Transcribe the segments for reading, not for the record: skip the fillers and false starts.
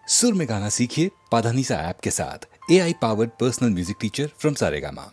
सुर में गाना सीखिए पाधानीसा ऐप के साथ। AI powered personal music teacher from Saregama.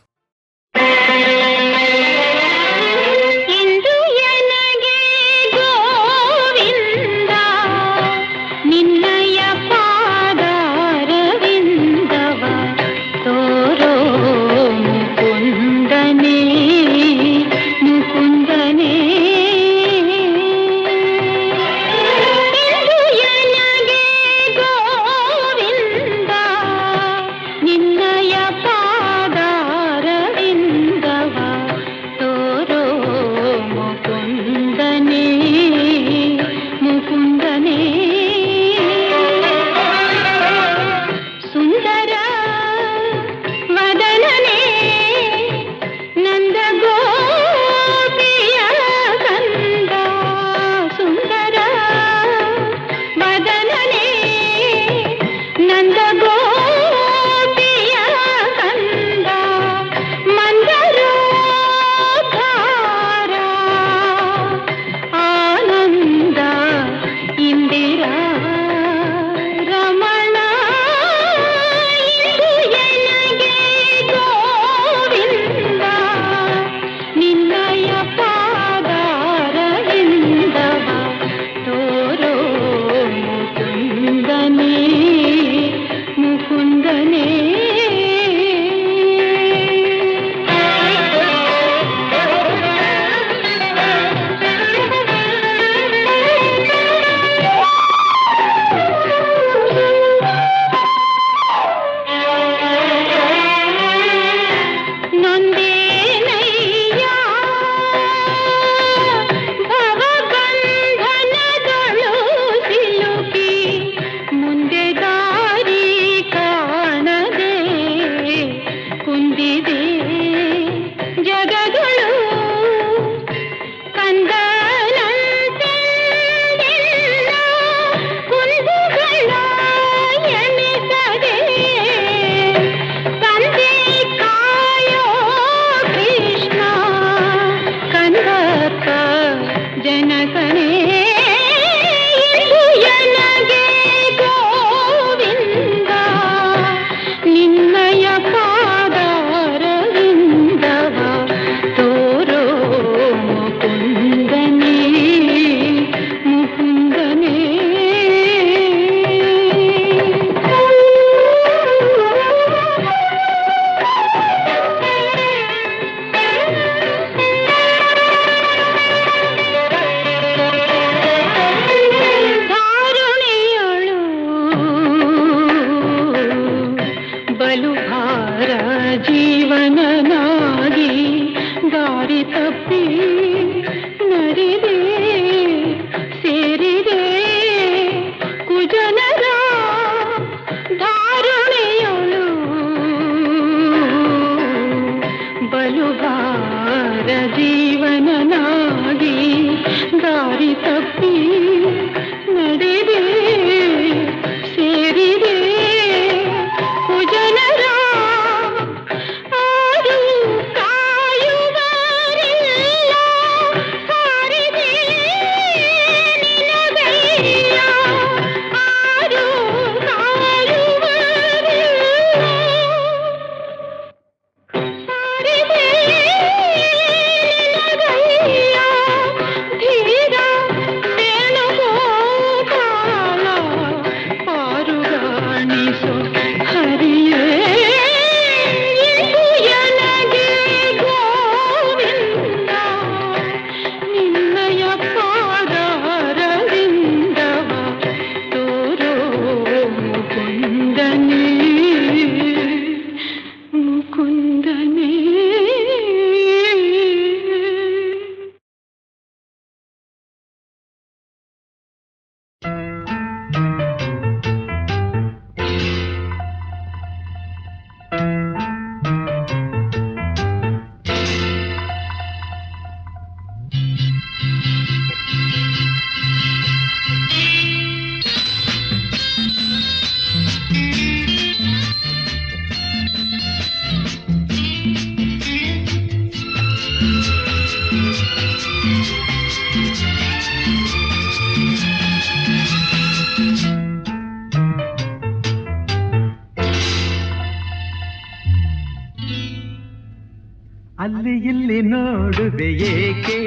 ಅಲ್ಲಿ ಇಲ್ಲಿ ನೋಡುವೆ ಏಕೆ,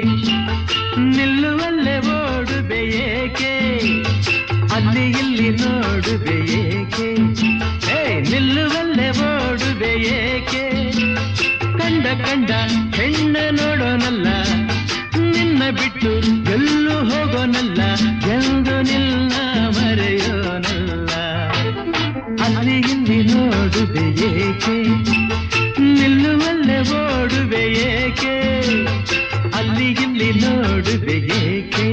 ನಿಲ್ಲುವಲ್ಲೇ ಓಡುವೆ ಏಕೆ, ಅಲ್ಲಿ ಇಲ್ಲಿ ನೋಡುವೆ ಏಕೆ, ನಿಲ್ಲುವಲ್ಲೇ ಓಡುವೆ ಏಕೆ, ಕಂಡ ಕಂಡ ಹೆಣ್ಣ ನೋಡೋನಲ್ಲ, ನಿನ್ನ ಬಿಟ್ಟು ಎಲ್ಲೂ ಹೋಗೋನಲ್ಲ, ಎಂದು ನಿನ್ನ ಮರೆಯೋನಲ್ಲ. ಅಲ್ಲಿ ಇಲ್ಲಿ ನೋಡುವೆ ಏಕೆ, ನಿಲ್ಲುವಲ್ಲೇ ಓಡುವೆ ಏಕೆ, ಅಲ್ಲಿ ಇಲ್ಲಿ ನೋಡುವೆ ಏಕೆ.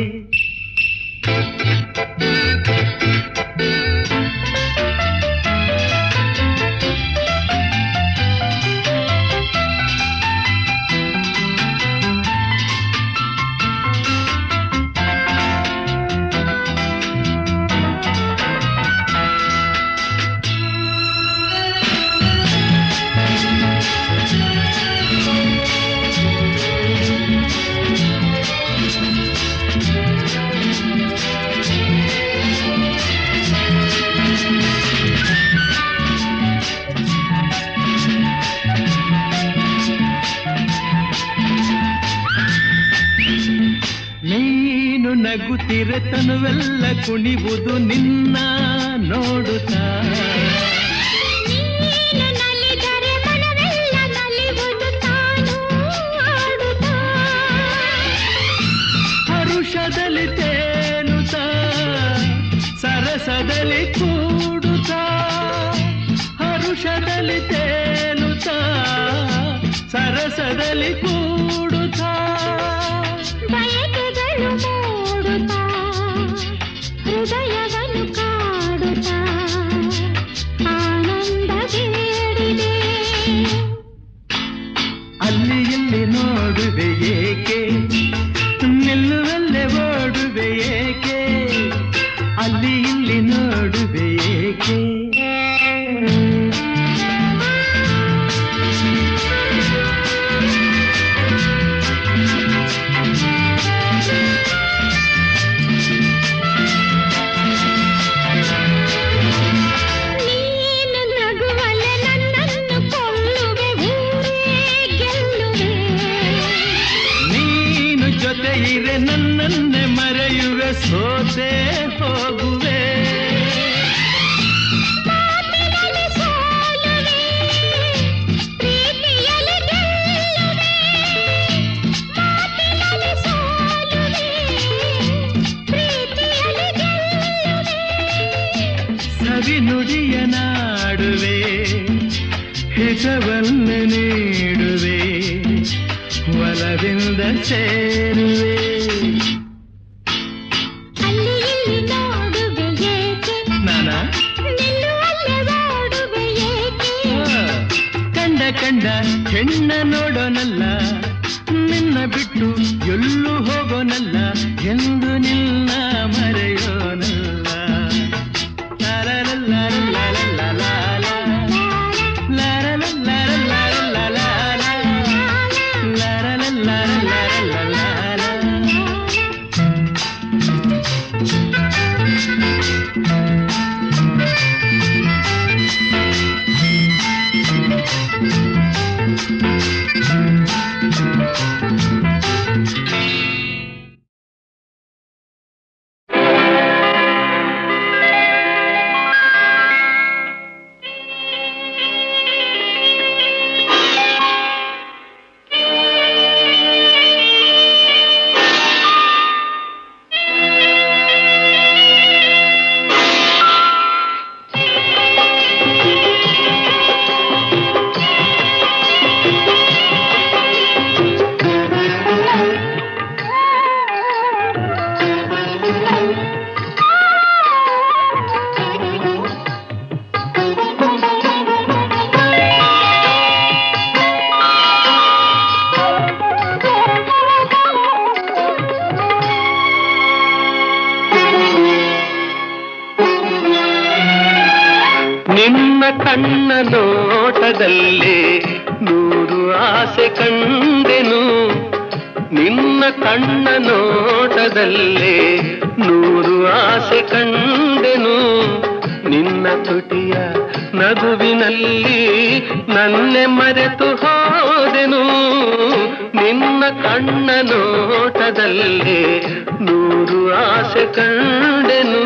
ನೀನು ನಗುತ್ತಿರೆ ತನುವೆಲ್ಲ ಕುಣಿವುದು ನಿನ್ನ ನೋಡುತ್ತಾ, ನೀನು ನಲಿದರೆ ಮನವೆಲ್ಲ ನಲಿವುದು ತಾನು ಆಡುತ್ತಾ, ಹರುಷದಲ್ಲಿ ತೇಲುತ್ತಾ ಸರಸದಲ್ಲಿ ಕೂಡುತ್ತಾ, ಹರುಷದಲ್ಲಿ ತೇಲುತ್ತಾ ಸರಸದಲ್ಲಿ ಕೂಡುತ್ತಾ, ಬಯಕೆಗಳು ಮೂಡುತ್ತಾ ಹೃದಯವನ್ನು ಕಾಡುತ್ತಾ ಆನಂದ ಬೇಡಿದೆ. ಅಲ್ಲಿ ಇಲ್ಲಿ ನೋಡುವೆ ಏಕೆ, ನಿಲ್ಲುವಲ್ಲೇ ಓಡುವೆ ಏಕೆ, ಅಲ್ಲಿ ಇಲ್ಲಿ ನೋಡುವೆ ಏಕೆ. ನೀನು ನಗುವಲೆ ನನ್ನನ್ನು ಕೊಲ್ಲುವೆ, ಊರೇ ಗೆಲ್ಲುವೆ, ನೀನು ಜೊತೆ ಇರೆ ನನ್ನನ್ನೇ ಮರೆಯುವೆ, ಸೋತೆ ಹೋಗುವೆ, ಮಾತಿನಲ್ಲಿ ಸೋಲುವೆ, ಪ್ರೀತಿಯಲ್ಲಿ ಗೆಲ್ಲುವೆ, ಮಾತಿನಲ್ಲಿ ಸೋಲುವೆ, ಪ್ರೀತಿಯಲ್ಲಿ ಗೆಲ್ಲುವೆ. ಸವಿ ನುಡಿಯ ನಾಡುವೆ, ಹಿತವನ್ನು ನೀಡುವೆ, ಒಲವಿಂದ ಸೇರುವೆ. ಅಲ್ಲಿ ಇಲ್ಲಿ ನೋಡುವೆ ಏಕೆ, ನಾನಾ ನಿಲ್ಲುವಲ್ಲೇ ಓಡುವೆ ಏಕೆ, ಕಂಡ ಕಂಡ ಹೆಣ್ಣ ನೋಡೋನಲ್ಲ, ನಿನ್ನ ಬಿಟ್ಟು ಎಲ್ಲೂ ಹೋಗೋನಲ್ಲ, ಎಂದು ನಿನ್ನ ಮರೆಯೋನಲ್ಲ. ನಿನ್ನ ಕಣ್ಣ ನೋಟದಲ್ಲಿ ನೂರು ಆಸೆ ಕಂಡೆನು, ನಿನ್ನ ಕಣ್ಣ ನೋಟದಲ್ಲಿ ನೂರು ಆಸೆ ಕಂಡೆನು, ನಿನ್ನ ತುಟಿಯ ನಗುವಿನಲ್ಲಿ ನನ್ನೆ ಮರೆತು ಹೋದೆ. ಹೋದೆನು ನಿನ್ನ ಕಣ್ಣ ನೋಟದಲ್ಲೇ ನೂರು ಆಸೆ ಕಂಡೆನು.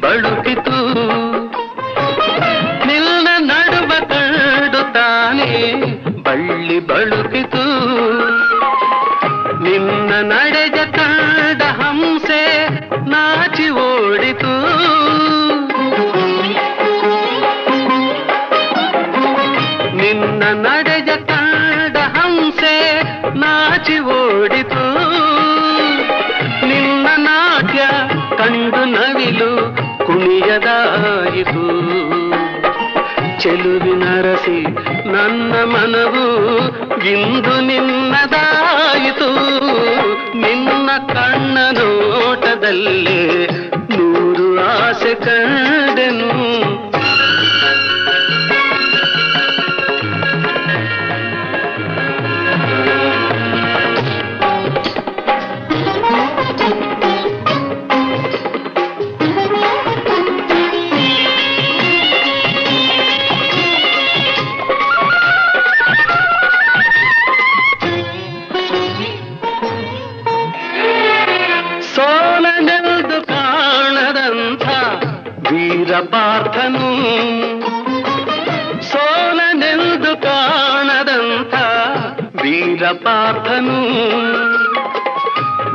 ಬಳುಕಿತು ನಿನ್ನ ನಡುವ ಕಂಡು ತಾನೇ ಬಳ್ಳಿ ಬಳುಕಿತು. ನಿನ್ನ ನಡೆಜ ಕಂಡ ಹಂಸೆ ನಾಚಿ ಓಡಿತು. ನಿನ್ನ ನಡೆಜ ಕಂಡ ಹಂಸೆ ನಾಚಿ ಓಡಿತು. ನಿನ್ನ ನಾಟ್ಯ ಕಂಡು ನವಿಲು ಕುಣಿಯದಾಯಿತು. ಚೆಲುವಿನರಸಿ ನನ್ನ ಮನವು ಇಂದು ನಿನ್ನದಾಯಿತು. ನಿನ್ನ ಕಣ್ಣ ನೋಟದಲ್ಲೇ ನೂರು ಆಸೆ ಕಂಡೆನು. ಸೋಲನೆಂದು ಕಾಣದಂಥ ವೀರಪಾರ್ಥನು, ಸೋಲನೆಂದು ಕಾಣದಂಥ ವೀರಪಾರ್ಥನು.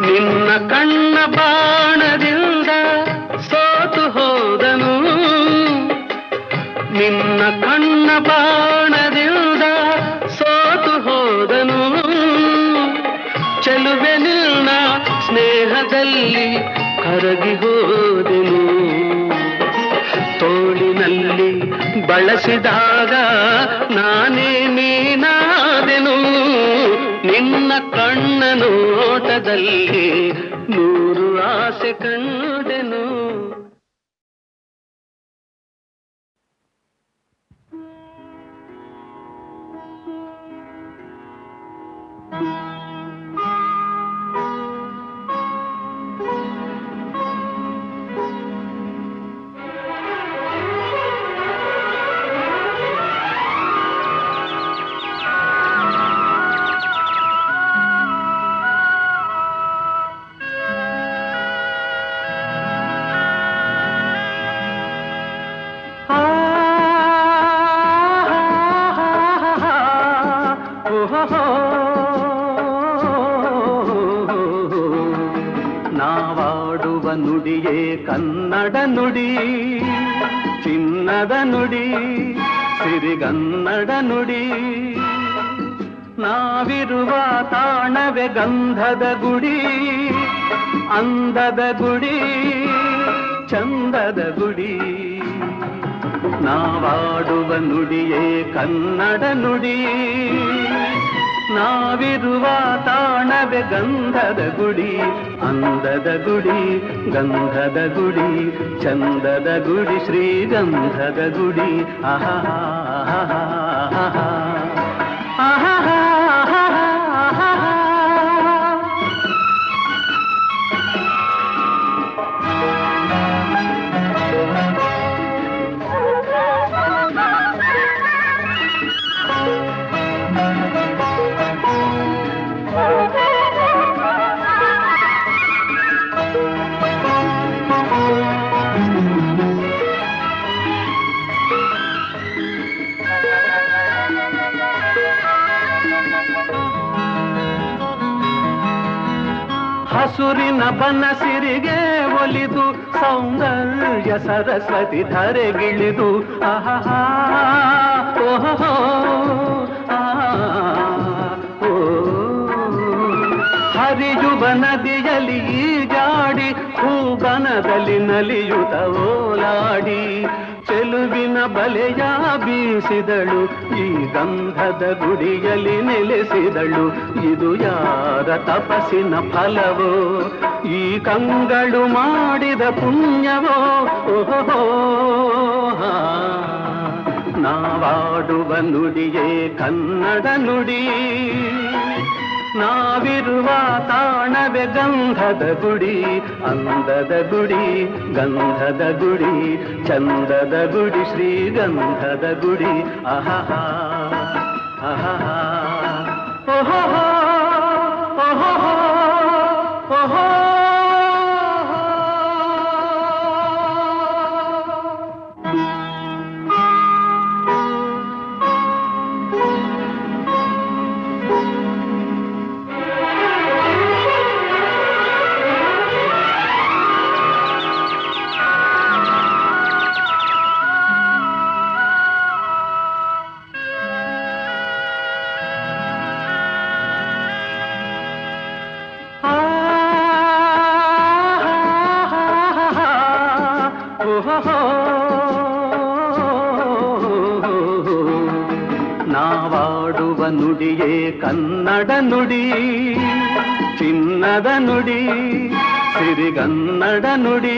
ನಿನ್ನ ಕಣ್ಣ ಬಾಣದಿಂದ ಸೋತು ಹೋದನು. ನಿನ್ನ ಕಣ್ಣ ಬಾಣದಿಂದ ಸೋತು ಹೋದನು. ಚೆಲುವೆ ನಿನ್ನ ಸ್ನೇಹದಲ್ಲಿ ಕರಗಿ ಹೋದೆನು. ತೋಳಿನಲ್ಲಿ ಬಳಸಿದಾಗ ನಾನೇ ನೀನಾದೆನು. ನಿನ್ನ ಕಣ್ಣ ನೋಟದಲ್ಲಿ ನೂರು ಆಸೆ ಕಂಡೆನು. ನಾವಾಡುವ ನುಡಿಯೇ ಕನ್ನಡ ನುಡಿ, ಚಿನ್ನದ ನುಡಿ, ಸಿರಿಗನ್ನಡ ನುಡಿ. ನಾವಿರುವ ತಾಣವೇ ಗಂಧದ ಗುಡಿ, ಅಂದದ ಗುಡಿ, ಚಂದದ ಗುಡಿ. ನಾವಾಡುವ ನುಡಿಯೇ ಕನ್ನಡ ನುಡಿ, ನಾವಿರುವ ತಾಣವೇ ಗಂಧದ ಗುಡಿ, ಅಂದದ ಗುಡಿ, ಗಂಧದ ಗುಡಿ, ಚಂದದ ಗುಡಿ, ಶ್ರೀಗಂಧದ ಗುಡಿ. ಆಹಾ ಆಹಾ ಆಹಾ ಆಹಾ. ಹಸುರಿನ ಬನಸಿರಿಗೆ ಒಲಿದು ಸೌಂದರ್ಯ ಸರಸ್ವತಿ ಧರೆಗಿಳಿದು ಆಹಾ ಓಹೋ ಮನದಲ್ಲಿ ನಲಿಯುತ ಓಲಾಡಿ ಚೆಲುವಿನ ಬಲೆಯ ಬೀಸಿದಳು ಈ ಗಂಧದ ಗುಡಿಯಲ್ಲಿ ನೆಲೆಸಿದಳು ಇದು ಯಾರ ತಪಸ್ಸಿನ ಫಲವೋ ಈ ಕಂಗಳು ಮಾಡಿದ ಪುಣ್ಯವೋ ಓಹೋ ನಾವಾಡುವ ನುಡಿಯೇ ಕನ್ನಡ ನುಡಿ ನಾವಿರುವ ತಾಣವೇ ಗಂಧದ ಗುಡಿ ಅಂದದ ಗುಡಿ ಗಂಧದ ಗುಡಿ ಚಂದದ ಗುಡಿ ಶ್ರೀಗಂಧದ ಗುಡಿ ಆಹಾ ಆಹಾ ಓಹೋ ಓಹೋ ಓಹೋ ನಾವಾಡುವ ನುಡಿಯೇ ಕನ್ನಡ ನುಡಿ ಚಿನ್ನದ ನುಡಿ ಸಿರಿಗನ್ನಡ ನುಡಿ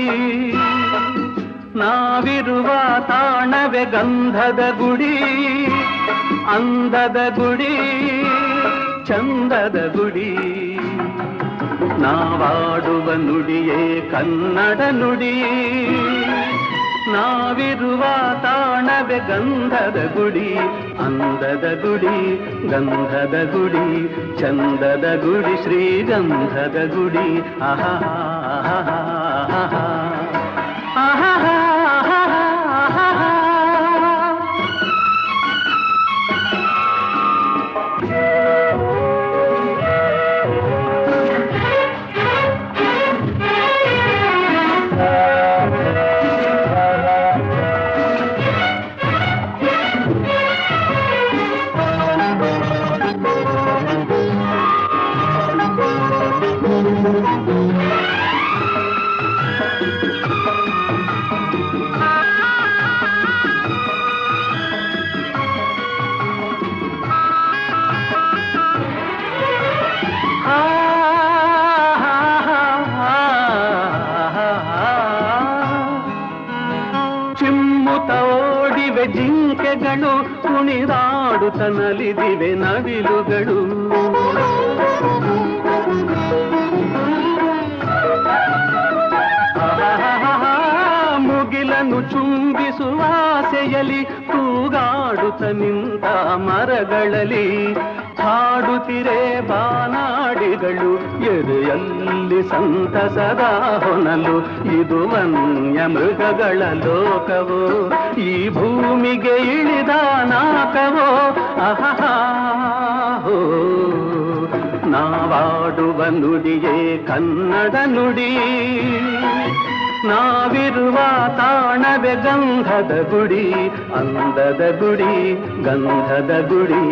ನಾವಿರುವ ತಾಣವೇ ಗಂಧದ ಗುಡಿ ಅಂದದ ಗುಡಿ ಚಂದದ ಗುಡಿ ನಾವಾಡುವ ನುಡಿಯೇ ಕನ್ನಡ ನುಡಿ ನಾವಿರುವ ತಾಣವೇ ಗಂಧದ ಗುಡಿ ಅಂದದ ಗುಡಿ ಗಂಧದ ಗುಡಿ ಚಂದದ ಗುಡಿ ಶ್ರೀಗಂಧದ ಗುಡಿ ಆಹಾ ಆಹಾ ಆಹಾ ಚಿಮ್ಮುತ ಓಡಿವೆ ಜಿಂಕೆಗಳು ಕುಣಿದಾಡುತ್ತ ನಲಿದಿವೆ ನವಿಲುಗಳು ಮುಗಿಲನ್ನು ಚುಂಬಿಸುವ ಆಸೆಯಲ್ಲಿ ತೂಗಾಡುತ್ತ ನಿಂತ ಮರಗಳಲ್ಲಿ ಹಾಡುತ್ತಿರೆ ಬಾನಾಡಿಗಳು ಎದೆಯಲ್ಲಿ ಸಂತಸದ ಹೊನಲು ಇದು ವನ್ಯ ಮೃಗಗಳ ಲೋಕವೋ ಈ ಭೂಮಿಗೆ ಇಳಿದ ನಾಕವೋ ಆಹಾ ನಾವಾಡುವ ನುಡಿಯೇ ಕನ್ನಡ ನುಡಿ ನಾವಿರುವ ತಾಣವೇ ಗಂಧದ ಗುಡಿ ಅಂದದ ಗುಡಿ ಗಂಧದ ಗುಡಿ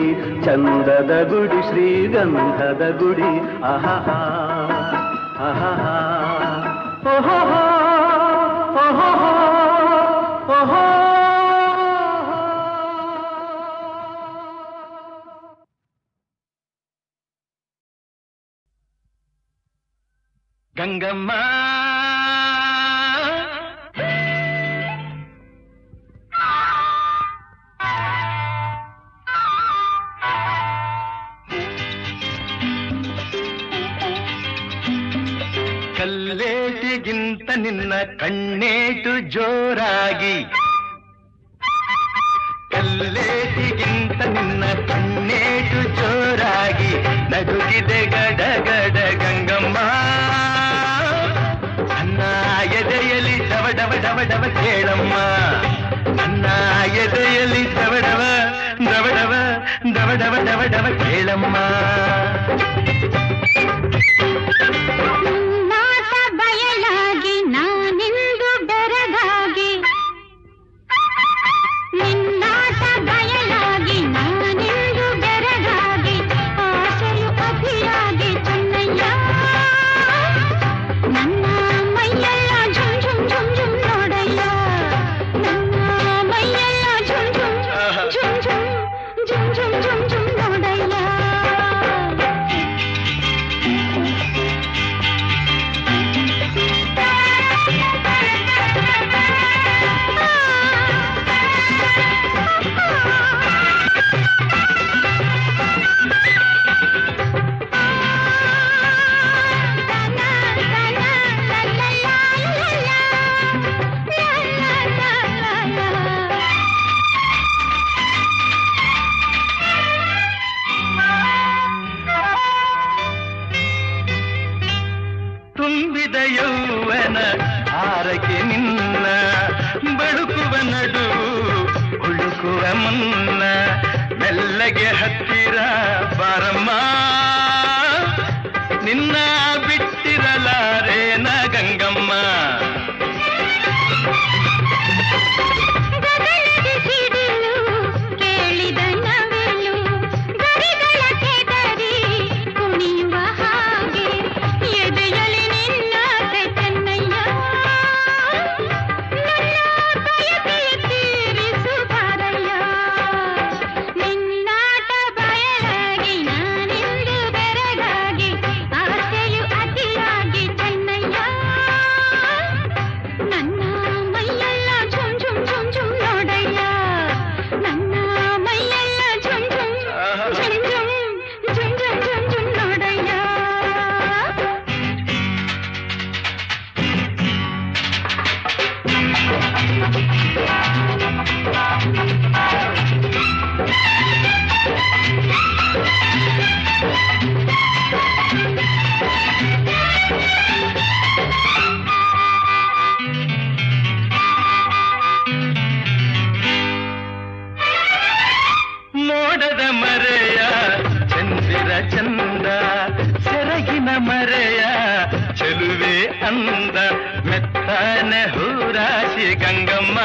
ಚಂದದ ಗುಡಿ ಶ್ರೀಗಂಧದ ಗುಡಿ ಆಹಾ ಆಹಾ ಓಹೋ ಓಹೋ ಓಹೋ ಗಂಗಮ್ಮ ಕಲ್ಲೇಟಿಗಿಂತ ನಿನ್ನ ಕಣ್ಣೇಟು ಜೋರಾಗಿ ಕಲ್ಲೇಟಿಗಿಂತ ನಿನ್ನ ಕಣ್ಣೇಟು ಜೋರಾಗಿ ನಡುಗಿದೆ ಗಡಗಡ ಗಂಗಮ್ಮ ನನ್ನ ಎದೆಯಲ್ಲಿ ಡವ ಡವ ಡವ ಡವ ಕೇಳಮ್ಮ ನನ್ನ ಎದೆಯಲ್ಲಿ ಡವ ಡವ ಡವ ಡವ ಡವ ಡವ ಡವ ಡವ ಕೇಳಮ್ಮ ಬಯಲಾಗಿ ನಾನೆಂದು ಬೆರಗಾಗಿ ನಿನ್ನಾಟ ಬಯಲಾಗಿ ನಾನೆಂದು ಬೆರಗಾಗಿ ಆಸೆಯು ಅತಿಯಾಗಿ ಚೆನ್ನಯ್ಯ ನನ್ನ ಮೈಯೆಲ್ಲ ಮೆಲ್ಲಗೆ ಹತ್ತಿರ ಬಾರಮ್ಮ ನಿನ್ನ ಬಿಟ್ಟಿರಲಾರೇನ ಗಂಗಮ್ಮ ಗಗನದ ಸಿಡಿಲು ಕೇಳಿದ ನವಿಲು ಗರಿಗಳ ಕೆದರಿ ಕುಣಿಯುವ ಹಾಗೆ ಎದೆಯಲ್ಲಿ ನಿನ್ನಾಸೆ ಚೆನ್ನಯ್ಯ ನನ್ನ ಬಯಕೆಯ ತೀರಿಸು ಬಾರಯ್ಯ ನಿನ್ನಾಟ ಬಯಲಾಗಿ ನಾನಿಂದು ಬೆರಗಾಗಿ ಆಸೆಯು ಅತಿಯಾಗಿ ಚೆನ್ನಯ್ಯ ನನ್ನ ಮೈಯೆಲ್ಲ ಝುಮ್ ಝುಮ್ ಝುಮ್ ಝುಮ್ ನೋಡಯ್ಯ ನನ್ನ ಮೈಯೆಲ್ಲ zoom zoom zoom zoom zoom zoom zoom zoom ನೋಡಯ್ಯ ಮೋಡದ ಮರೆಯ ಚಂದಿರ ಚಂದ ಸೆರಗಿನ ಮರೆಯ ಚೆಲುವೆ ಅಂದ ಮೆತ್ತನೆ ಹೂರಾಶಿ ಗಂಗಮ್ಮ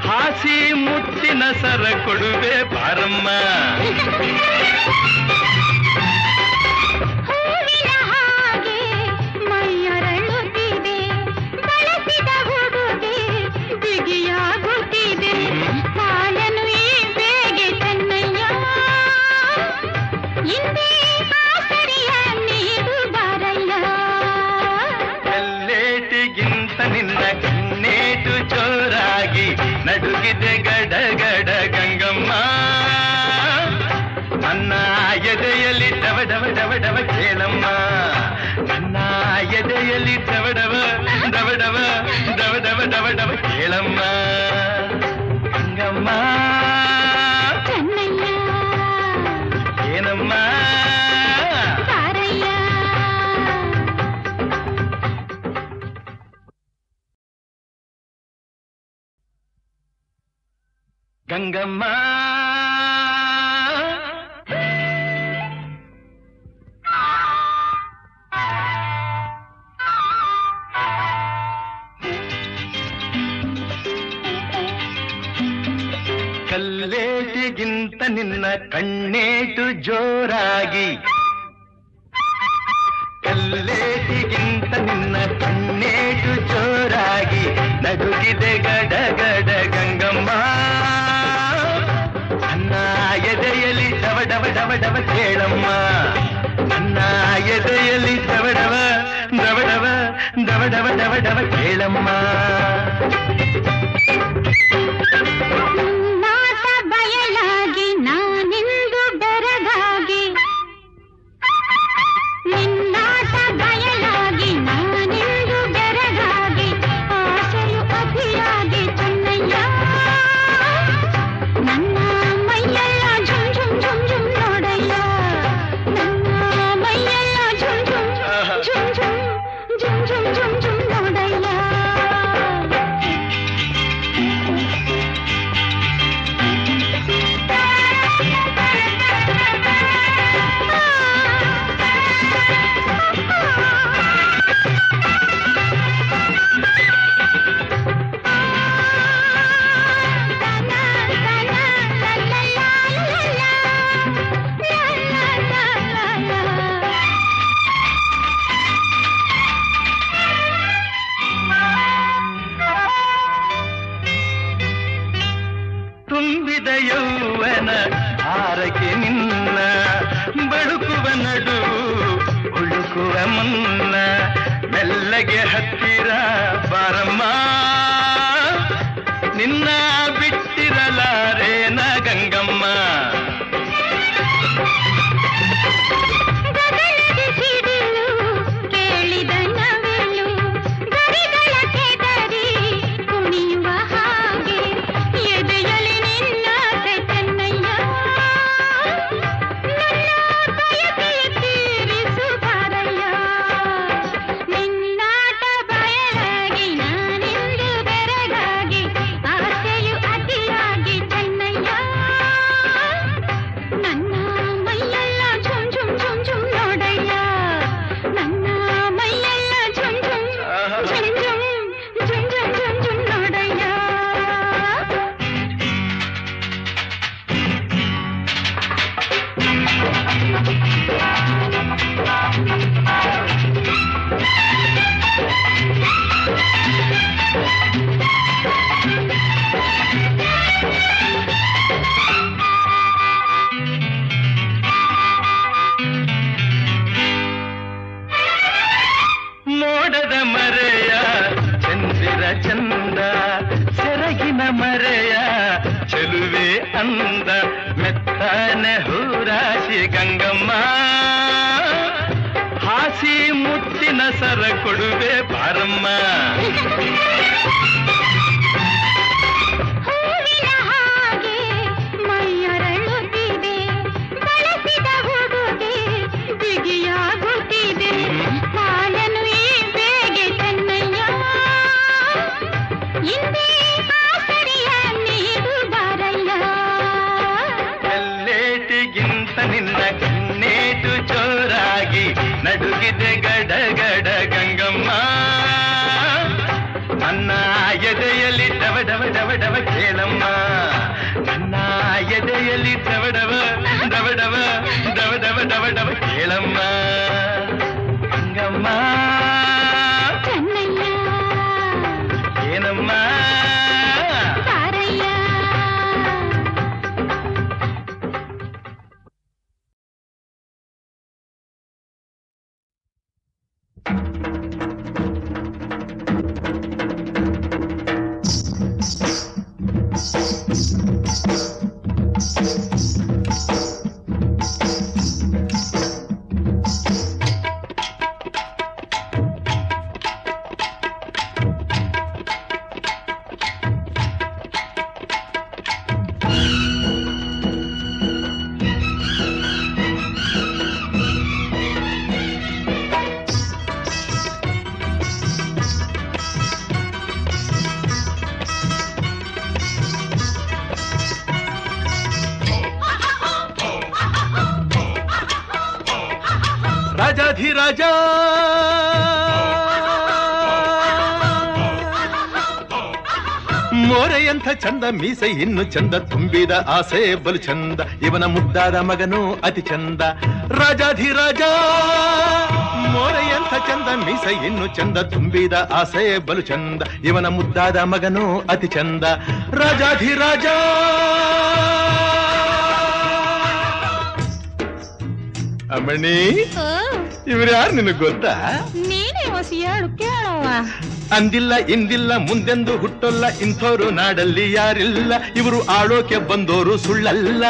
ಹಾಸಿ ಮುತ್ತಿನ ಸರ ಕೊಡುವೆ ಬಾರಮ್ಮ ಹೂವಿನ ಹಾಗೆ ಮೈಯರಳುತ್ತಿದೆ ಬಳಸಿದ ಹುಡುಗೆ ಬಿಗಿಯಾಗುತ್ತಿದೆ ಕಾಲನು ಈ ಬೇಗೆ ಚೆನ್ನಯ್ಯ ಇಂದೇ ಆಸರಿಯ ನೀಡು ಬಾರಯ್ಯ ಎಲ್ಲೇಟಿಗಿಂತ ನಿನ್ನ ಕಣ್ಣೇಟು ಜೋರಾಗಿ ನಡುಗಿದೆ ಗಡಗಡ ಗಂಗಮ್ಮ ನನ್ನ ಎದೆಯಲ್ಲಿ ಡವ ಡವ ಡವ ಡವ ಕೇಳಮ್ಮ ನನ್ನ ಎದೆಯಲ್ಲಿ ಡವ ಡವ ಡವ ಡವ ಡವ ಡವ ಡವ ಡವ ಕೇಳಮ್ಮ ಗಂಗಮ್ಮ ಚೆನ್ನಯ್ಯ ಏನಮ್ಮ ಬಾರಯ್ಯ ಗಂಗಮ್ಮ ಕಲ್ಲೇಟಿಗಿಂತ ನಿನ್ನ ಕಣ್ಣೇಟು ಜೋರಾಗಿ ಕಲ್ಲೇಟಿಗಿಂತ ನಿನ್ನ ಕಣ್ಣೇಟು ಜೋರಾಗಿ ನಡುಗಿದೆ ಗಡಗಡ ಗಂಗಮ್ಮ ನನ್ನ ಎದೆಯಲ್ಲಿ ಡವ ಡವ ಡವ ಡವ ಕೇಳಮ್ಮ ನನ್ನ ಎದೆಯಲ್ಲಿ ಡವ ಡವ ಡವ ಡವ ಡವ ಡವ ಡವ ಡವ ಕೇಳಮ್ಮ ನಾಟ ಬಯಲಾಗಿ ನಾನಿಂದು ಬೆರಗಾಗಿ ನಿನ್ನಾಟ ಬಯಲಾಗಿ ನಾನಿಂದು ಬೆರಗಾಗಿ ಆಸೆಯು ಅತಿಯಾಗಿ ಚೆನ್ನಯ್ಯ ನನ್ನ ಮೈಯೆಲ್ಲ ಝುಮ್ ಝುಮ್ ಝುಮ್ ಝುಮ್ ನೋಡಯ್ಯ ನನ್ನ ಮೈಯೆಲ್ಲ zoom zoom zoom zoom zoom zoom zoom zoom ನೋಡಯ್ಯ ತುಂಬಿದ ಯೌವನ ಆರಕ್ಕೆ ನಿನ್ನ ಬಳುಕುವ ನಡು ಹುಡುಕುವ ಮುನ್ನ ಮೆಲ್ಲಗೆ ಹತ್ತಿರ ಬಾರಮ್ಮ ನಿನ್ನ ಬಿಟ್ಟಿರಲಾರೇನ ಗಂಗಮ್ಮ ಗಗನದ ಸಿಡಿಲು ಕೇಳಿದ ನವಿಲು ಗರಿಗಳ ಕೆದರಿ ಕುಣಿಯುವ ಹಾಗೆ ಎದೆಯಲ್ಲಿ ನಿನ್ನಾಸೆ ಚೆನ್ನಯ್ಯ ನನ್ನ ಬಯಕೆಯ ತೀರಿಸು ಬಾರಯ್ಯ ನಿನ್ನಾಟ ಬಯಲಾಗಿ ನಾನಿಂದು ಬೆರಗಾಗಿ ಆಸೆಯು ಅತಿಯಾಗಿ ಚೆನ್ನಯ್ಯ ಅಂದ ಮೆತ್ತನೆ ಹೂರಾಶಿ ಗಂಗಮ್ಮ ಹಾಸಿ ಮುತ್ತಿನ ಸರ ಕೊಡುವೆ ಬಾರಮ್ಮ. ಹೂವಿನ ಹಾಗೆ ಮೈಯರಳುತ್ತಿದೆ, ಬಳಸಿದ ಉಡುಗೆ ಬಿಗಿಯಾಗುತ್ತಿದೆ. ಕಾಲನು ಈ ಬೇಗೆ ಚೆನ್ನಯ್ಯ, ಇಂದೇ ಆಸರಿಯ ನೀಡು ಬಾರಯ್ಯ. ಎಲ್ಲೇಟಿಗಿಂತ ನಿನ್ನ ಕಣ್ಣೇಟು ಜೋರಾಗಿ ನಡುಗಿದೆ ಗಡಗಡ ಗಂಗಮ್ಮ. ನನ್ನ ಎದೆಯಲ್ಲಿ ಡವ ಡವ ಡವ ಡವ ಕೇಳಮ್ಮ. ನನ್ನ ಎದೆಯಲ್ಲಿ ಡವ ಡವ ಡವ ಡವ ಡವ ಡವ ಡವ ಡವ ಕೇಳಮ್ಮ ಗಂಗಮ್ಮ. ಚೆನ್ನಯ್ಯ ಏನಮ್ಮ ಬಾರಯ್ಯ. ರಾಜಾಧಿರಾಜ ಮೋರೆಯಂಥ ಚಂದ ಮೀಸೆ ಇನ್ನು ಚಂದ ತುಂಬಿದ ಆಸೆ ಬಲು ಚಂದ ಇವನ ಮುದ್ದಾದ ಮಗನು ಅತಿ ಚಂದ. ರಾಜಾಧಿರಾಜ ಮೋರೆಯಂಥ ಚಂದ ಮೀಸೆ ಇನ್ನು ಚಂದ ತುಂಬಿದ ಆಸೆ ಬಲು ಚಂದ ಇವನ ಮುದ್ದಾದ ಮಗನು ಅತಿ ಚಂದ. ರಾಜಾಧಿರಾಜ ಅಮ್ಮಣಿ ಇವ್ರು ಯಾರು ನಿನಗ್ ಗೊತ್ತಾ? ನೀನೇ ಹೊಸ ಹೇಳು ಕೇಳವ್ವ. ಅಂದಿಲ್ಲ ಇಂದಿಲ್ಲ ಮುಂದೆಂದು ಹುಟ್ಟೊಲ್ಲ ಇಂಥೋರು ನಾಡಲ್ಲಿ ಯಾರಿಲ್ಲ. ಇವರು ಆಳೋಕೆ ಬಂದೋರು ಸುಳ್ಳಲ್ಲ.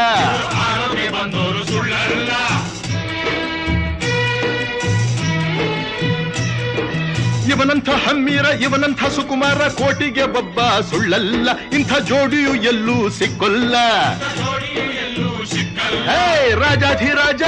ಇವನಂಥ ಹಮ್ಮೀರ ಇವನಂಥ ಸುಕುಮಾರ ಕೋಟಿಗೆ ಒಬ್ಬ ಸುಳ್ಳಲ್ಲ. ಇಂಥ ಜೋಡಿಯು ಎಲ್ಲೂ ಸಿಕ್ಕೊಲ್ಲ. ಹೇ ರಾಜಾಧಿರಾಜ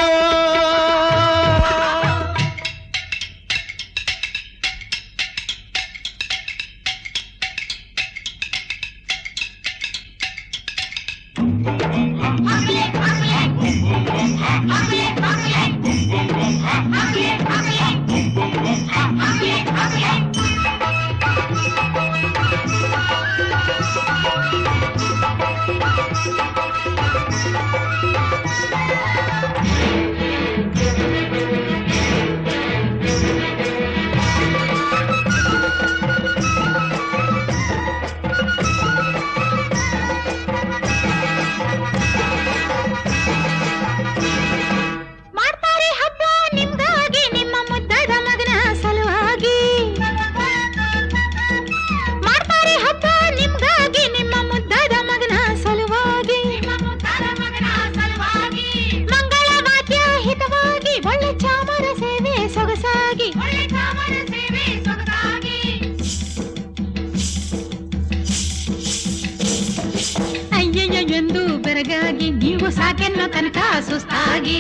ಎಂದು ಬೆರಗಾಗಿ ನೀವು ಸಾಕೆನ್ನೋ ತನಕ ಸುಸ್ತಾಗಿ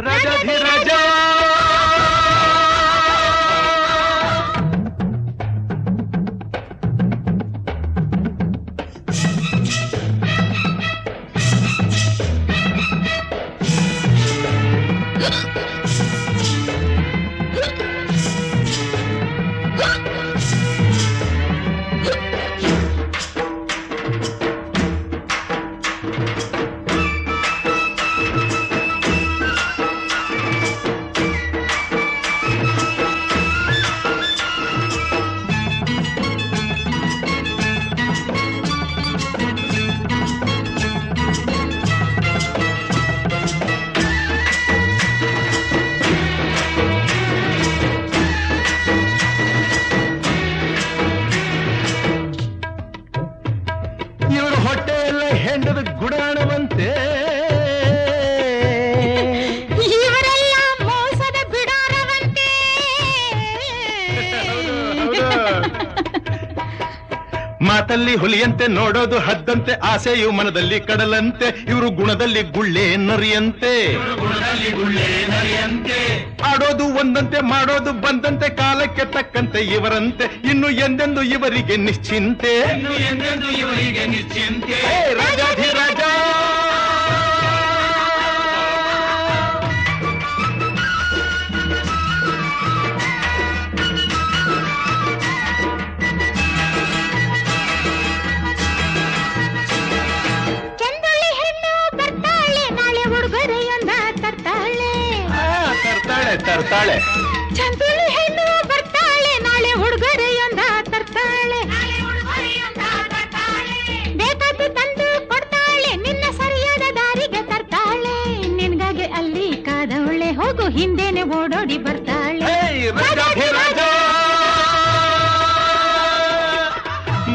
ರಾಜಾಧಿರಾಜ ಹೆಂಡದ ಗುಡಾಣವಂತೆ ಇವರೆಲ್ಲ ಮೋಸದ ಬಿಡಾರವಂತೆ. ಮಾತಲ್ಲಿ ಹುಲಿಯಂತೆ ನೋಡೋದು ಹದ್ದಂತೆ ಆಸೆಯು ಮನದಲ್ಲಿ ಕಡಲಂತೆ ಇವರು ಗುಣದಲ್ಲಿ ಗುಳ್ಳೆ ನರಿಯಂತೆ ಆಡೋದು ಒಂದಂತೆ ಮಾಡೋದು ಬಂದಂತೆ ಕಾಲಕ್ಕೆ ತಕ್ಕಂತೆ ಇವರಂತೆ ಇನ್ನು ಎಂದೆಂದು ಇವರಿಗೆ ನಿಶ್ಚಿಂತೆ ಹೇ ರಾಜಾಧಿರಾಜ ಚಂದುಳ್ಳಿ ಹೆಣ್ಣು ಬರ್ತಾಳೆ ನಾಳೆ ಉಡುಗೊರೆಯೊಂದ ತರ್ತಾಳೆ. ತರ್ತಾಳೆ ಚಂದುಳ್ಳಿ ಹೆಣ್ಣು ಬರ್ತಾಳೆ ನಾಳೆ ಉಡುಗೊರೆಯೊಂದ ತರ್ತಾಳೆ. ಬೇಕಾದ್ದು ತಂದು ಕೊಡ್ತಾಳೆ ನಿನ್ನ ಸರಿಯಾದ ದಾರಿಗೆ ತರ್ತಾಳೆ. ನಿನ್ಗಾಗಿ ಅಲ್ಲಿ ಕಾದವಳೆ ಹೋಗು ಹಿಂದೆನೆ ಓಡೋಡಿ ಬರ್ತಾಳೆ. ಹೇ ರಾಜಾಧಿರಾಜ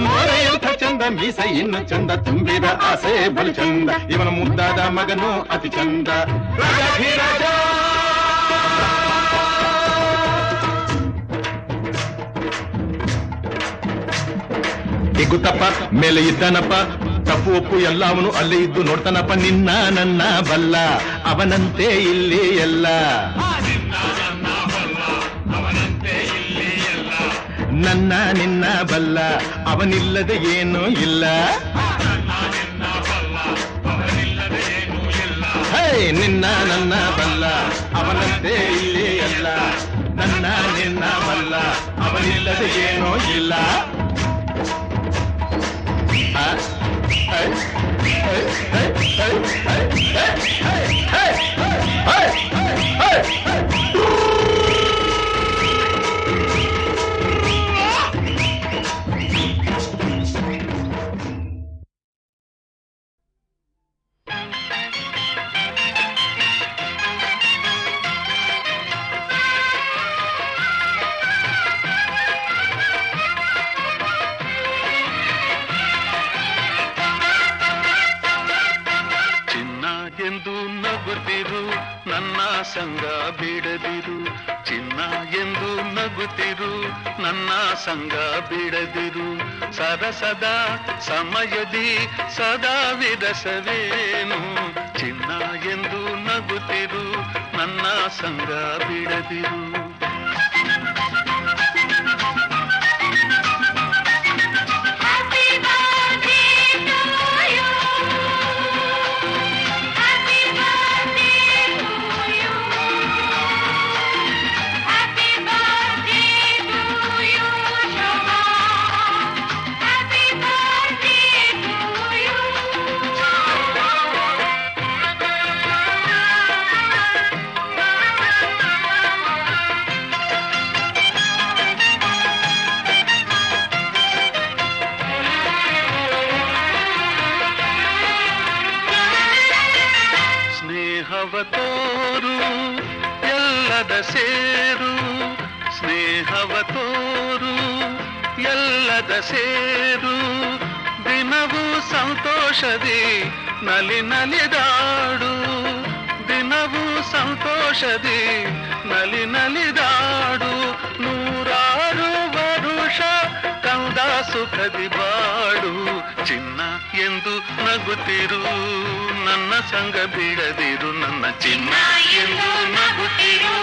ಮೊರೆಯಂಥ ಚಂದ ಮೀಸ ಇನ್ನು ಚಂದ ತುಂಬಿದ ಆಸೆ ಬಲು ಚಂದ ಇವನ ಮುದ್ದಾದ ಮಗನು ಅತಿ ಚಂದ ರಾಜಾಧಿರಾಜ ಗೊತ್ತಪ್ಪ ಮೇಲೆ ಇದ್ದಾನಪ್ಪ ತಪ್ಪು ಒಪ್ಪು ಎಲ್ಲ ಅವನು ಅಲ್ಲೇ ಇದ್ದು ನೋಡ್ತಾನಪ್ಪ ನಿನ್ನ ನನ್ನ ಬಲ್ಲ ಅವನಂತೆ ಇಲ್ಲಿ ಎಲ್ಲ ನನ್ನ ನಿನ್ನ ಬಲ್ಲ ಅವನಿಲ್ಲದೆ ಏನೂ ಇಲ್ಲ ಹೇ ನಿನ್ನ ನನ್ನ ಬಲ್ಲ ಅವನಂತೆ ಇಲ್ಲಿ ಎಲ್ಲ ನನ್ನ ನಿನ್ನ ಬಲ್ಲ ಅವನಿಲ್ಲದೆ ಏನೂ ಇಲ್ಲ ಎಂದು ನಗುತ್ತಿರು ನನ್ನ ಸಂಗ ಬಿಡದಿರು ಚಿನ್ನ ಎಂದು ನಗುತ್ತಿರು ನನ್ನ ಸಂಗ ಬಿಡದಿರು ಸರಸದ ಸಮಯದಿ ಸದಾ ವಿರಸವೇನು ಚಿನ್ನ ಎಂದು ನಗುತ್ತಿರು ನನ್ನ ಸಂಗ ಬಿಡದಿರು ತೋರು ಎಲ್ಲದ ಸೇರು ಸ್ನೇಹವ ತೋರು ಎಲ್ಲದ ಸೇರು ದಿನವೂ ಸಂತೋಷದಿ ನಲಿ ನಲಿದಾಡು ದಿನವೂ ಸಂತೋಷದಿ ನಲಿ ನಲಿದಾಡು ನೂರಾರು ವರುಷ ಕಂದ ಸುಖದಿ ಬಾಡು ಚಿನ್ನ ಎಂದು ನಗುತ್ತಿರು ನನ್ನ ಸಂಗ ಬಿಡದಿರು ನನ್ನ ಚಿನ್ನ ಎಂದು ನಗುತ್ತಿರು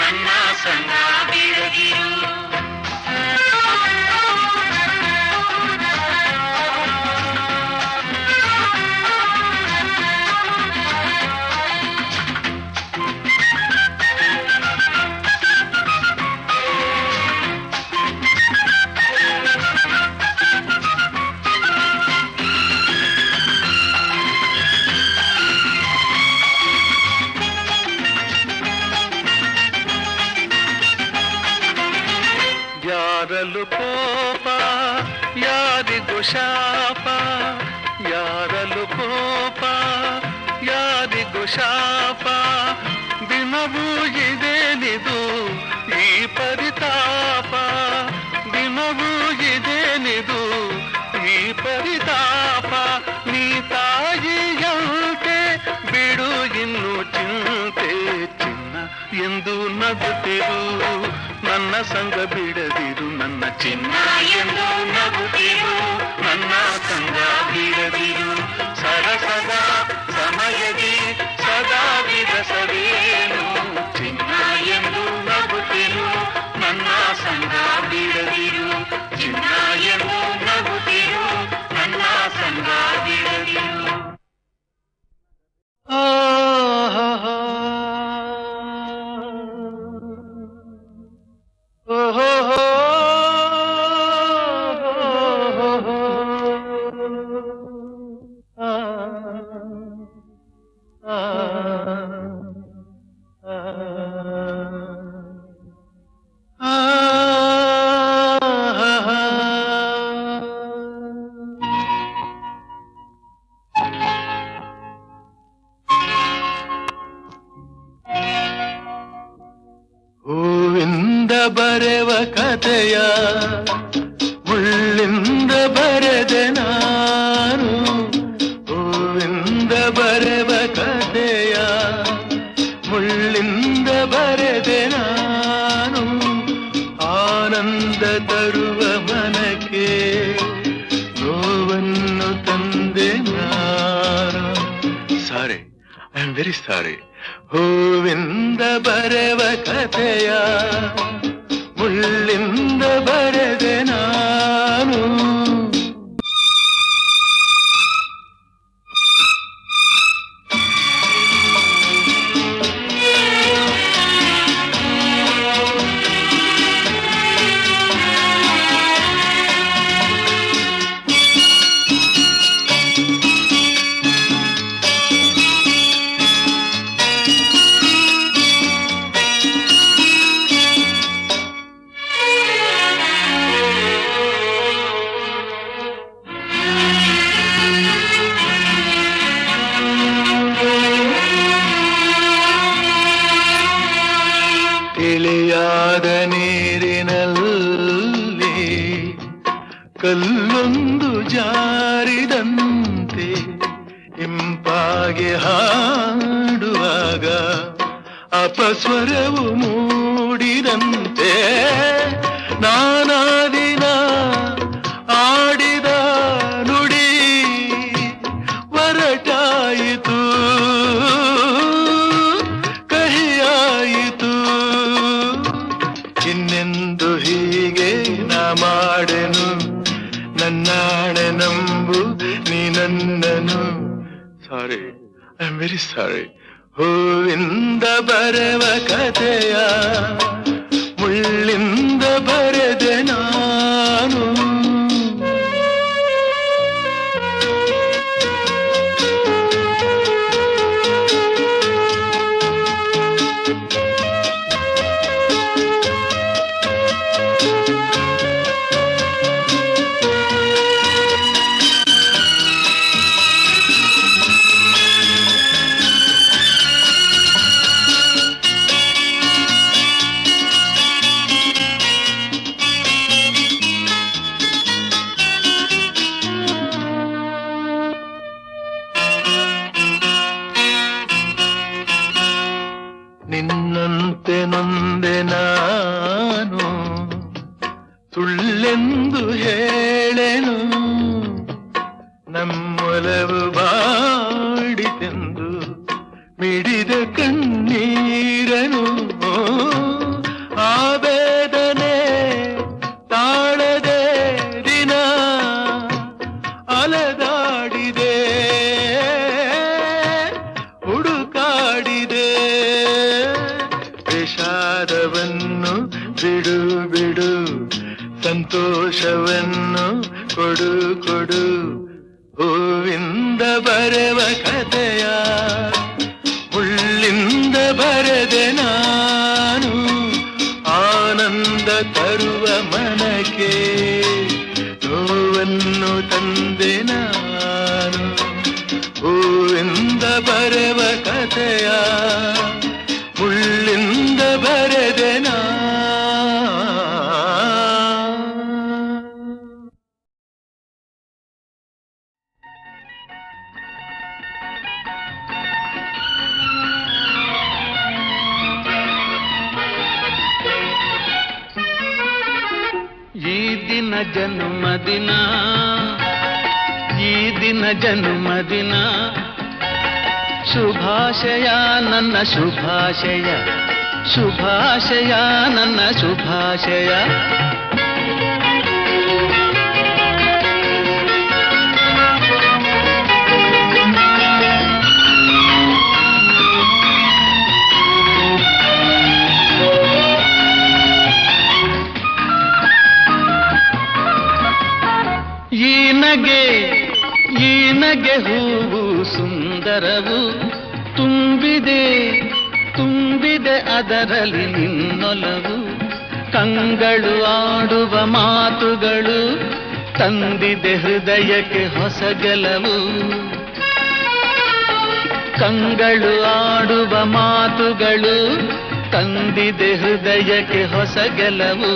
ನನ್ನ ಸಂಗ ಬಿಡದಿರು ಯಾರಲು ಕೋಪ ಯಾರಿಗೂ ಶಾಪ ಯಾರಲು ಕೋಪ ಯಾರಿಗೂ ಶಾಪ ದಿನವೂ ಇದೇನಿದು ಈ ಪರಿತಾಪ ದಿನವೂ ಇದೇನಿದು ಈ ಪರಿತಾಪ ನೀ ನಗುತ್ತಿರು ನನ್ನ ಸಂಗ ಬಿಡದಿರು ನನ್ನ ಚಿನ್ನ ಎಂದು ನಗುತ್ತಿರು ನನ್ನ ಸಂಗ ಬಿಡದಿರು ಸರಸದ ಸಮಯದಿ ಸದಾ ವಿರಸವೇನು ಚಿನ್ನ ಎಂದು ನಗುತ್ತಿರು ನನ್ನ ಸಂಗ ಬಿಡದಿರು ಚಿನ್ನ ಎಂದು ನಗುತ್ತಿರು ನನ್ನ ಸಂಗ ಬಿಡದಿರು ಹೂವಿಂದ ಬರೆವ ಕಥೆಯ ಮುಳ್ಳಿಂದ ಬರೆದೆ ನಾನು ಹೂವಿಂದ ಬರೆವ ಕಥೆಯ ಮುಳ್ಳಿಂದ ಬರೆದೆ ನಾನು ಆನಂದ ತರುವ ಮನಕ್ಕೆ ನೋವನ್ನು ತಂದೆ ನಾನು sorry I am very sorry ಹೂವಿಂದ ಬರೆವ ಕಥೆಯ ಮುಳ್ಳಿಂದ ಬರೆದೆ ನಾನು ತಿಳಿಯಾದ ನೀರಿನಲ್ಲಿ ಕಲ್ಲೊಂದು ಜಾರಿದಂತೆ ಇಂಪಾಗಿ ಹಾಡುವಾಗ ಅಪಸ್ವರವು ಮೂಡಿದಂತೆ ನಾನಾ ದಿನ ಆಡಿದ ನುಡಿ ಹೊರಟಾಯಿತು ಕಹಿಯಾಯಿತು ಇನ್ನೆಂದು ಹೀಗೆ ನಾ ಮಾಡೆನು ನನ್ನಾಣೆ ನಂಬು ನೀ ನನ್ನನು sorry I am very sorry ಹೂವಿಂದ ಬರೆವ ಕಥೆಯ ಮುಳ್ಳಿಂದ ಬರೆದೆ ನಾನು ನಿನ್ನಂತೆ ನೊಂದೆ ನಾನು ಸುಳ್ಳೆಂದು ಹೇಳೆನು ನಮ್ಮೊಲವು ಬಾಡಿತೆಂದು ಮಿಡಿದ ಕಣ್ಣೀರನು ಆ ವೇದನೆ ತಾಳದೆ ದಿನ ಅಲೆದಾಡಿದೆ ಹುಡುಕಾಡಿದೆ ವಿಷಾದವನ್ನು ಬಿಡು ಬಿಡು ಸಂತೋಷವನ್ನು ಕೊಡು ಕೊಡು ಹೂವಿಂದ ಬರೆವ ಕಥೆಯ ಮುಳ್ಳಿಂದ ಬರೆದೆ ನಾನು ಆನಂದ ತರುವ ಮನಕ್ಕೆ ನೋವನ್ನು ತಂದೆ ನಾನು ಹೂವಿಂದ ಬರೆವ ಕಥೆಯ ಮುಳ್ಳಿಂದ ಬರೆದೆ ನಾನು ಜನ್ಮದಿನ ಈ ದಿನ ಜನ್ಮದಿನ ಶುಭಾಶಯ ನನ್ನ ಶುಭಾಶಯ ಶುಭಾಶಯ ನನ್ನ ಶುಭಾಶಯ ಈ ನಗೆ ಹೂವು ಸುಂದರವು ತುಂಬಿದೆ ತುಂಬಿದೆ ಅದರಲ್ಲಿ ನಿನ್ನೊಲವು ಕಂಗಳು ಆಡುವ ಮಾತುಗಳು ತಂದಿದೆ ಹೃದಯಕ್ಕೆ ಹೊಸ ಗೆಲುವು ಕಂಗಳು ಆಡುವ ಮಾತುಗಳು ತಂದಿದೆ ಹೃದಯಕ್ಕೆ ಹೊಸ ಗೆಲುವು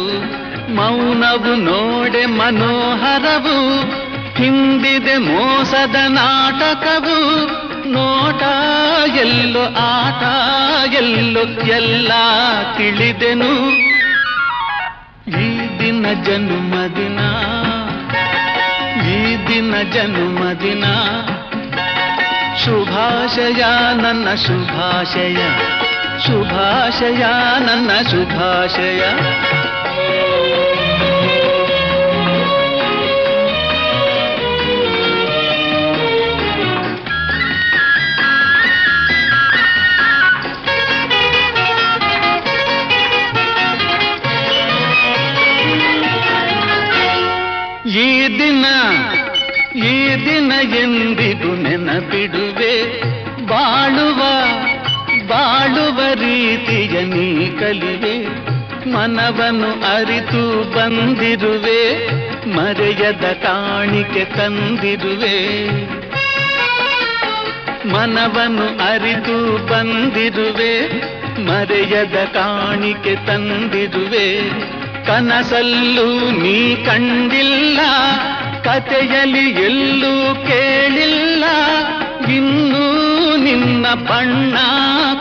ಮೌನವು ನೋಡೆ ಮನೋಹರವು ಹಿಂದಿದೆ ಮೋಸದ ನಾಟಕವು ನೋಟ ಎಲ್ಲೋ ಆಟ ಎಲ್ಲೋ ಎಲ್ಲ ತಿಳಿದೆನು ಈ ದಿನ ಜನ್ಮದಿನ ಈ ದಿನ ಜನ್ಮದಿನ ಶುಭಾಶಯ ನನ್ನ ಶುಭಾಶಯ ಶುಭಾಶಯ ನನ್ನ ಶುಭಾಶಯ ಈ ದಿನ ಎಂದಿಗೂ ನೆನಪಿಡುವೆ ಬಾಳುವ ರೀತಿಯ ನೀ ಕಲಿವೆ ಮನವನ್ನು ಅರಿತು ಬಂದಿರುವೆ ಮರೆಯದ ಕಾಣಿಕೆ ತಂದಿರುವೆ ಮನವನ್ನು ಅರಿತು ಬಂದಿರುವೆ ಮರೆಯದ ಕಾಣಿಕೆ ತಂದಿರುವೆ ಕನಸಲ್ಲೂ ನೀ ಕಂಡಿಲ್ಲ ಕಥೆಯಲ್ಲಿ ಎಲ್ಲೂ ಕೇಳಿಲ್ಲ ಇನ್ನೂ ನಿನ್ನ ಬಣ್ಣ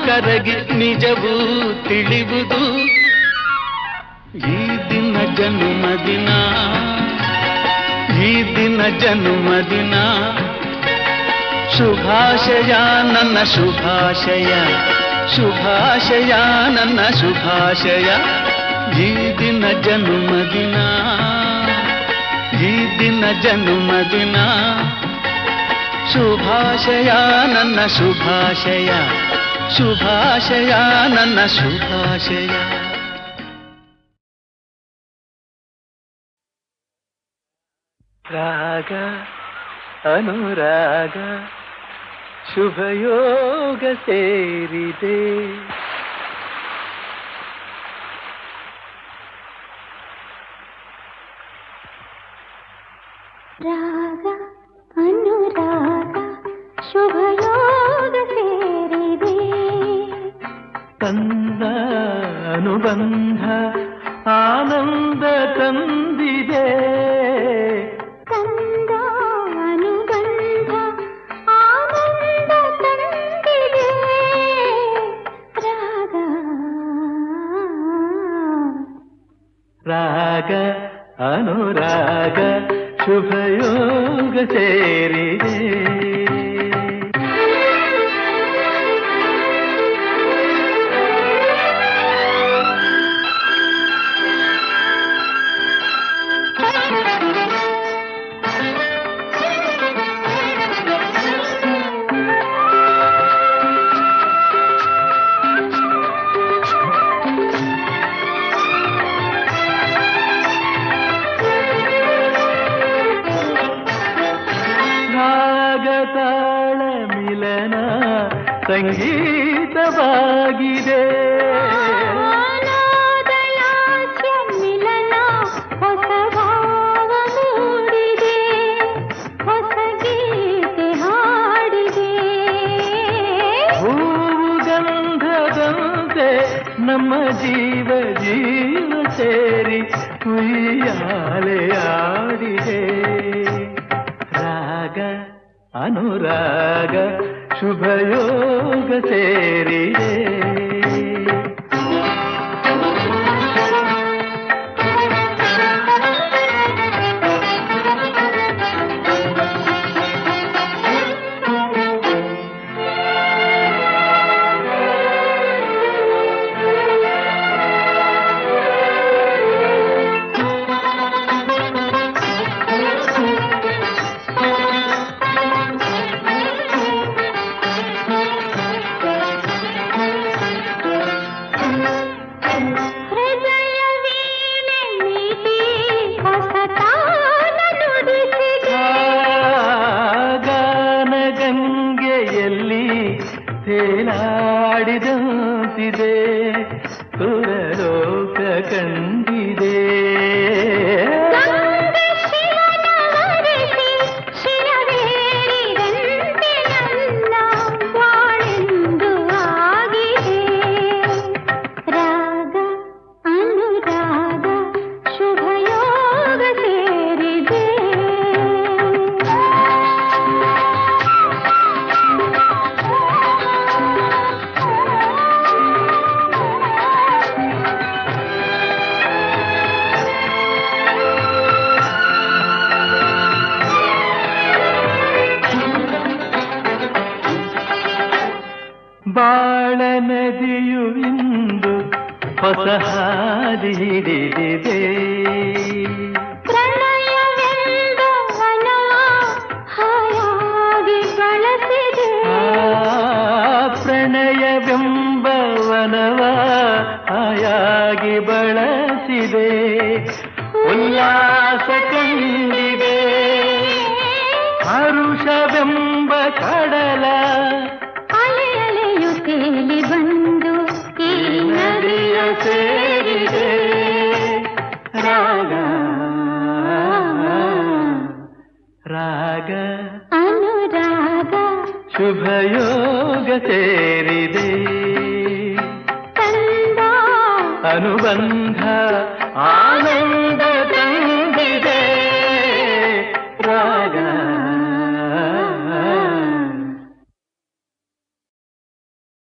ಕರಗಿ ನಿಜವೂ ತಿಳಿಯುವುದು ಈ ದಿನ ಜನ್ಮದಿನ ಈ ದಿನ ಜನ್ಮದಿನ ಶುಭಾಶಯ ನನ್ನ ಶುಭಾಶಯ ಶುಭಾಶಯ ನನ್ನ ಶುಭಾಶಯ ಈ ದಿನ ಜನ್ಮದಿನ ಈ ದಿನ ಜನ್ಮದಿನ ಶುಭಾಶಯ ನನ್ನ ಶುಭಾಶಯ ಶುಭಾಶಯ ನನ್ನ ಶುಭಾಶಯ ರಾಗ ಅನುರಾಗ ಶುಭಯೋಗ ಸೇರಿದೆ ರಾಗ ಅನುರಾಗ ಶುಭಯೋಗ ಸೇರಿದೆ ತಂದ ಅನುಬಂಧ ಆನಂದ ತಂದಿದೆ ತಂದ ಅನುಬಂಧ ಆನಂದ ತಂದಿದೆ ರಾಗ ಅನುರಾಗ ಶುಭಯೋಗ ಸೇರಿದೆ ತಾಳ ಮಿಲನ ಸಂಗೀತವಾಗಿದೆ ಮಿಲನ ಹೊಸ ಭಾವ ಮೂಡಿದೆ ಹೊಸ ಗೀತೆ ಹಾಡಿದೆ ಹೂವು ಗಂಧದಂತೆ ನಮ್ಮ ಜೀವ ಸೇರಿ ಉಯ್ಯಾಲೆ ಆಡಿದೆ ರಾಗ ಅನುರಾಗ ಶುಭಯೋಗ ಸೇರಿದೆ ತೇಲಾಡಿದಂತಿದೆ ಸುರಲೋಕ ಕಂಡಿದೆ ಗಂಗೆ ಶಿವನ ವರಿಸಿ ಶಿರವೇರಿದಂತೆ ನನ್ನ ಬಾಳೆಂದು ಆಗಿದೆ ರಾಗ ಅನುರಾಗ ಶುಭಯೋಗ ಸೇರಿದೆ ಬಾಳ ನದಿಯು ಇಂದು ಹೊಸ ಹಾದಿ ಹಿಡಿದಿದೆ ಪ್ರಣಯವೆಂದ ವನವ ಹಾಯಾಗಿ ಬಳಸಿದೆ ಪ್ರಣಯವೆಂಬ ವನವ ಹಾಯಾಗಿ ಬಳಸಿದೆ ಉಲ್ಲಾಸ ಕಂಡಿದೆ ಹರುಷವೆಂಬ ಕಡಲ ಅಲೆ ಅಲೆಯು ತೇಲಿ ಬಂದು ಈ ನದಿಯ ಸೇರಿದೆ ರಾಗ ರಾಗ ಅನುರಾಗ ಶುಭಯೋಗ ಸೇರಿದೆ ಕಂದ ಅನುಬಂಧ ಆನಂದ